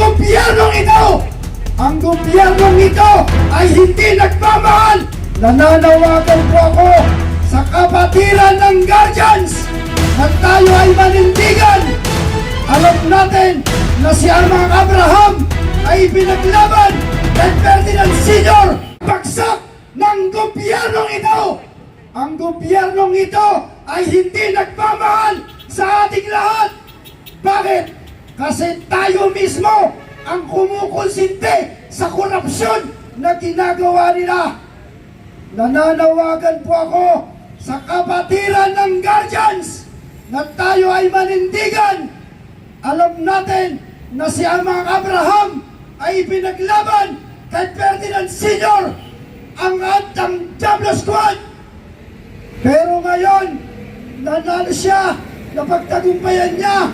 gobyernong ito! Ang gobyernong ito ay hindi nagmamahal! Nananawagan po ako sa kapatiran ng guardians na tayo ay manindigan. Alam natin na si Armang Abraham ay pinaglaban kay Ferdinand Sr. Bagsak ng gobyernong ito! Ang gobyernong ito ay hindi nagmamahal sa ating lahat! Bakit? Kasi tayo mismo ang kumukonsinti sa korupsyon na ginagawa nila. Nananawagan po ako sa kapatiran ng guardians na tayo ay manindigan. Alam natin na si Armang Abraham ay pinaglaban kay Ferdinand Sr. ang Diablo Squad. Pero ngayon, nanalo siya, napagtagumpayan niya.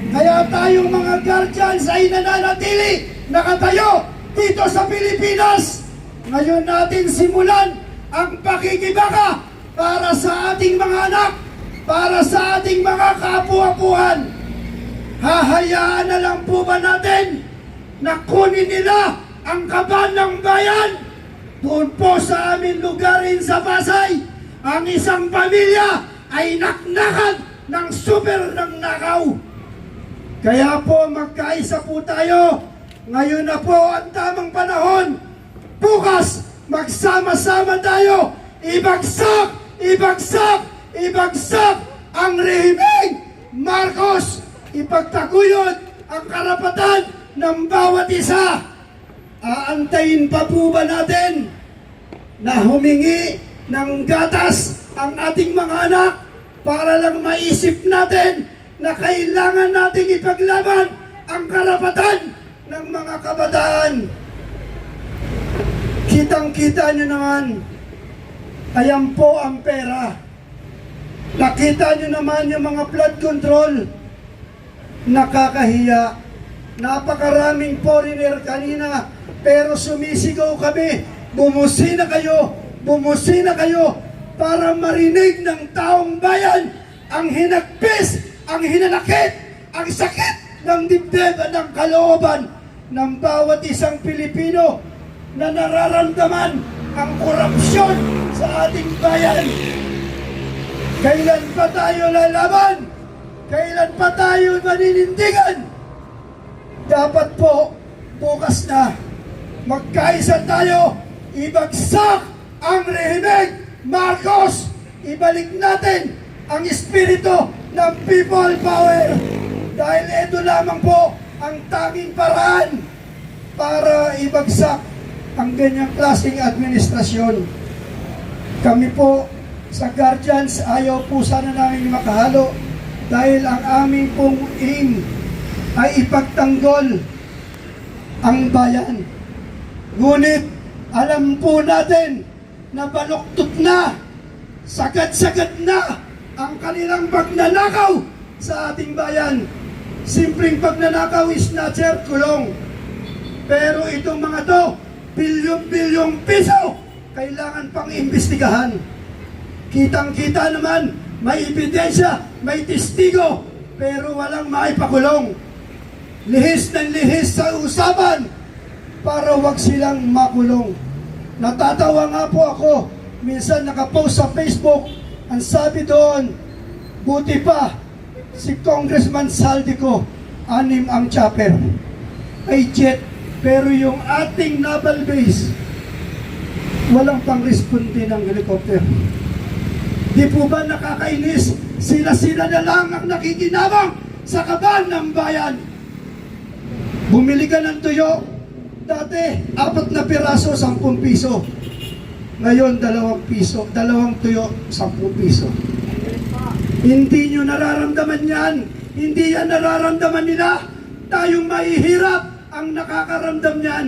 Kaya tayong mga guardians ay nananatili, nakatayo dito sa Pilipinas. Ngayon natin simulan ang pakikibaka para sa ating mga anak, para sa ating mga kaapu-apuhan. Hahayaan na lang po ba natin na kunin nila ang kaban ng bayan? Doon po sa aming lugarin sa Pasay, ang isang pamilya ay naknakan ng super nagnakaw. Kaya po magkaisa po tayo. Ngayon na po ang tamang panahon. Bukas, magsama-sama tayo. Ibagsak, ibagsak, ibagsak ang rehimeng Marcos. Ipagtaguyod ang karapatan ng bawat isa. Aantayin pa po ba natin na humingi ng gatas ang ating mga anak para lang maisip natin na kailangan nating ipaglaban ang karapatan ng mga kabataan? Kitang-kita nyo naman, ayan po ang pera. Nakita nyo naman yung mga flood control. Nakakahiya. Napakaraming foreigner kanina, pero sumisigaw kami, bumusina kayo para marinig ng taong bayan ang hinagpis, ang hinanakit, ang sakit ng dibdib at ng kalooban ng bawat isang Pilipino na nararamdaman ang korupsyon sa ating bayan. Kailan pa tayo lalaban? Kailan pa tayo maninindigan? Dapat po, bukas na, magkaisa tayo, ibagsak ang rehimeng Marcos. Ibalik natin ang espiritu ng people power. Dahil ito lamang po ang tanging paraan para ibagsak ang ganyang klaseng administrasyon. Kami po sa guardians, ayaw po sana namin makahalo dahil ang aming pong aim ay ipagtanggol ang bayan. Ngunit alam po natin na baluktot na, sagad-sagad na ang kanilang pagnanakaw sa ating bayan. Simpleng pagnanakaw, snatcher, kulong. Pero itong mga to, bilyon-bilyong piso, kailangan pang imbestigahan. Kitang-kita naman, may ebidensya, may testigo, pero walang maipakulong. Lihis ng lihis sa usapan para wag silang makulong. Natatawa nga po ako, minsan nakapost sa Facebook, ang sabi doon, buti pa, si Congressman Saldico, 6 ang chopper, ay jet, pero yung ating naval base, walang pang-responde ng helicopter. Di po ba nakakainis? Sila-sila na lang ang nakikinabang sa kaban ng bayan. Bumili ka ng tuyo, dati 4 na piraso, 10 piso. Ngayon, 2 piso, 2 tuyo, 10 piso. Hindi nyo nararamdaman yan. Hindi yan nararamdaman nila. Tayong mahihirap ang nakakaramdam yan.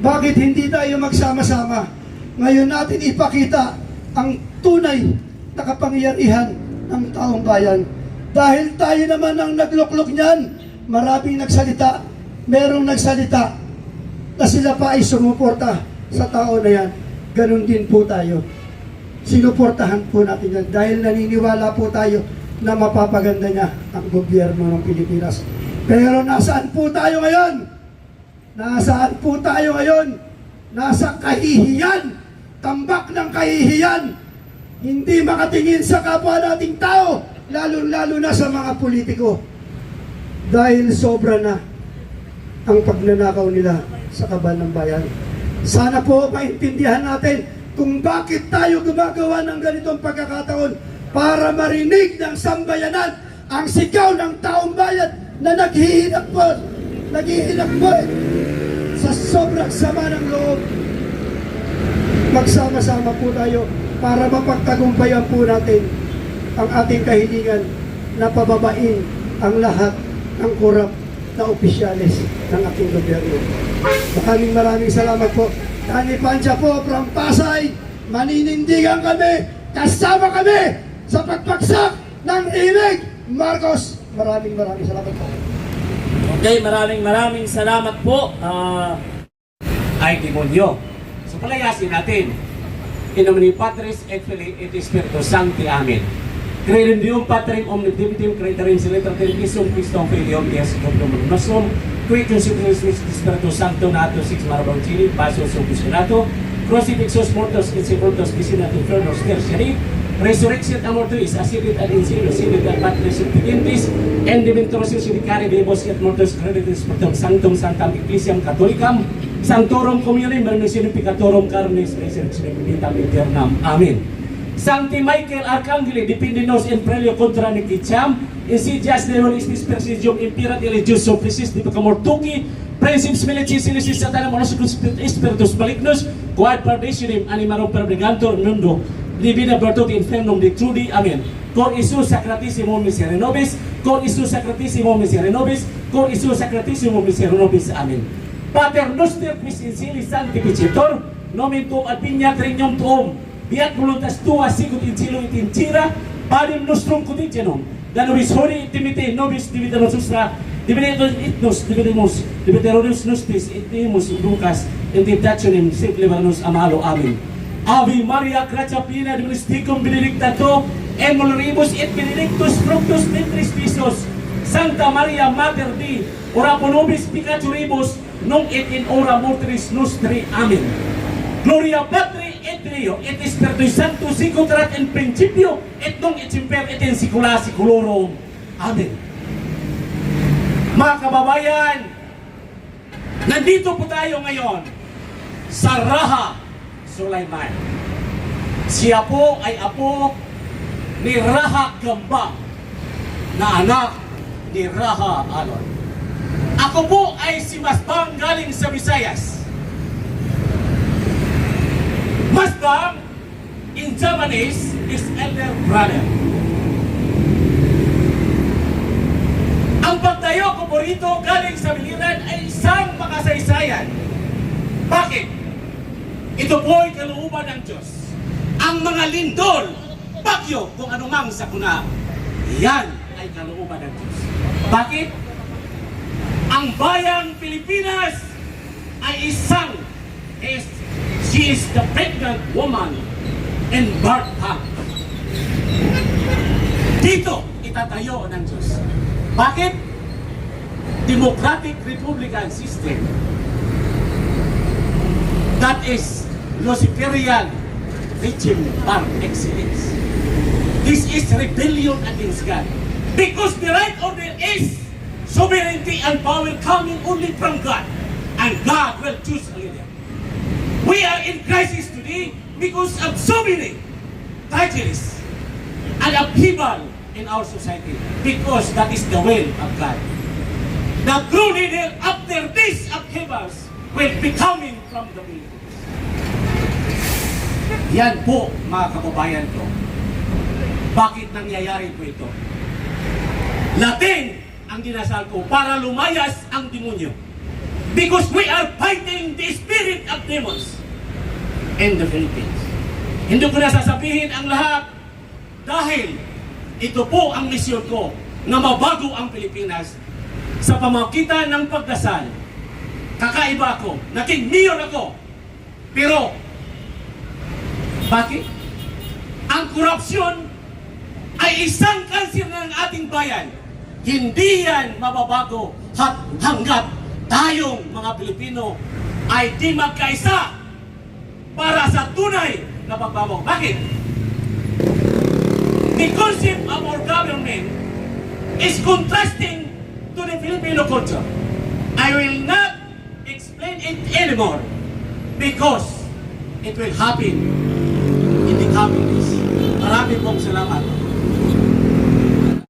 Bakit hindi tayo magsama-sama? Ngayon natin ipakita ang tunay na kapangyarihan ng taong bayan. Dahil tayo naman ang nagluklok niyan, maraming nagsalita, merong nagsalita na sila pa ay sumuporta sa tao na yan. Ganon din po tayo. Sinuportahan po natin yan dahil naniniwala po tayo na mapapaganda niya ang gobyerno ng Pilipinas. Pero nasaan po tayo ngayon? Nasaan po tayo ngayon? Nasa kahihiyan, tambak ng kahihiyan, hindi makatingin sa kapwa nating tao, lalo-lalo na sa mga politiko. Dahil sobra na ang pagnanakaw nila sa kaban ng bayan. Sana po maintindihan natin kung bakit tayo gumagawa ng ganitong pagkakataon para marinig ng sambayanan ang sigaw ng taong bayan na naghihinakbot sa sobrang sama ng loob. Magsama-sama po tayo para mapagtagumpayan po natin ang ating kahilingan na pababain ang lahat ng korap na opisyalis ng ating gobyerno. Maraming salamat po. Danny Panja po from Pasay, maninindigan kami, kasama kami sa pagpagsak ng Imig Marcos. Maraming salamat po. Okay, maraming salamat po. Ay demonyo. So palayasin natin. In nomine Patris et Filii et Spiritus Sancti. Amen. Credem Deum Patrem Omnipotentem Creatorem Celestatem Isum Christum Filium Deus Dominum Nostrum qui conceptus Spiritus Sancto nato six maraboncini passus obuscerato crucifixus mortus et sepultus vicinat infernus tertiary resurrexit amortuis ascendit ad incendium sidit ad Patris Supplientis and dementoris sedicare vivos et mortus creditis spiritum sanctum sanctam ecclesiam catholicam sanctorum communem remissionem peccatorum carnis resurrectionem vitam aeternam. Amen. Sancti Michael Arcangeli defendinos in prelio contra neciam insidias demonis dispersidium imperat religius supplicis di pecamortuci principes milicis sinisis satanam monasicus spiritus malignus quod perditionem animarum perbrigantur mundo divina virtute infernum detrudi. Amen. Cor Isus sacratissimo miserere nobis, cor Isus sacratissimo miserere nobis, cor Isus sacratissimo miserere nobis. Amen. Pater noster quis in cieli sanctificetur nomen tuum ad vigna regnum tuum biat voluntas tua sicut in cielo et in terra panem nostrum quotidianum da nobis hodie et dimitte nobis dimitte nostra dimitte et nos dimitteribus nostris et demus Lucas in tentationem sed libera-nos a malo. Amen. Ave Maria gratia plena Dominus tecum benedicta tu in mulieribus et benedictus fructus ventris Jesus. Sancta Maria Mater Dei, ora pro nobis peccatoribus nunc et in hora mortis nostri. Amen. Gloria Patri et Filio et Spiritus Sancto sicut erat in principio et nunc et semper et in saecula saeculorum. Amen. Mga kababayan, nandito po tayo ngayon sa Raha Sulaiman. Siya po ay apo ni Raha Gamba na anak ni Raha Alon. Ako po ay si Masbang galing sa Visayas. Masbang in Japanese is elder brother. Ang pagtayo ko po rito galing sa biliran ay isang makasaysayan. Bakit? Ito po ay kalooban ng Diyos. Ang mga lindol, bagyo, kung anumang sakuna, yan ay kalooban ng Diyos. Bakit? Ang bayang Pilipinas ay she is the pregnant woman in birth camp. Dito itatayo ng Diyos. Bakit? Democratic Republican system. That is Luciferian regime par excellence. This is rebellion against God. Because the right order is sovereignty and power coming only from God. And God will choose a leader. We are in crisis today because of so many tragedies and upheaval in our society. Because that is the will of God. The true leader after these upheavals will be coming from the Philippines. Yan po mga kababayan ko. Bakit nangyayari po ito? Latin ang dinasal ko para lumayas ang demonyo. Because we are fighting the spirit of demons in the Philippines. Hindi ko na sasabihin ang lahat dahil ito po ang misyon ko na mabago ang Pilipinas sa pamagitan ng pagdasal. Kakaiba ako, naging mayor ako. Pero, bakit? Ang korupsyon ay isang kanser ng ating bayan. Hindi yan mababago hanggat tayong mga Pilipino ay di magkaisa para sa tunay na pagbabago. Bakit? The concept of our government is contrasting to the Filipino culture. I will not explain it anymore because it will happen in the coming days. Maraming pong salamat.